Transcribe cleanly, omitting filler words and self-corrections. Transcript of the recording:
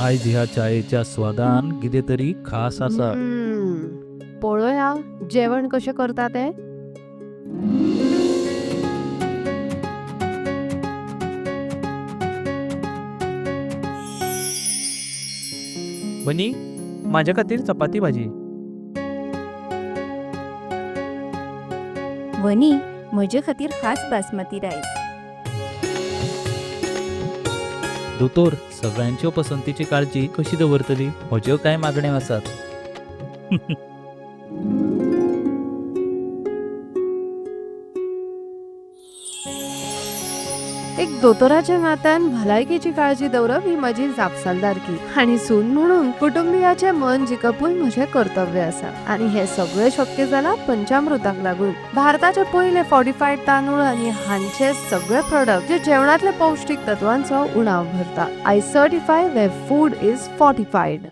आयज ह्या चायेच्या स्वादान कितें तरी खास आसा. पळोवया जेवण कशें करता ते. वनी माझ्या खातीर चपाती भाजी. वनी म्हजे खातीर खास बासमती रायस. दोतोर, सगळ्यांच्यो पसंतीची काळजी कशी दवरतली? म्हज्यो कांय मागण्यो आसात. एक दोतोराच्या नात्यान भलायकेची काळजी दवरप ही म्हजी जापसालदारकी आणि सून म्हणून कुटुंबियाचे मन जिखपूय म्हजें कर्तव्य आसा. आणि हे सगळें शक्य जाला पंचामृताक लागून. भारताचे पयले फॉर्टिफाईड तांदूळ आणि हांचे सगळे प्रोडक्ट जे जेवणातले पौष्टिक तत्वांचो उणाव भरता. I certify where food is fortified.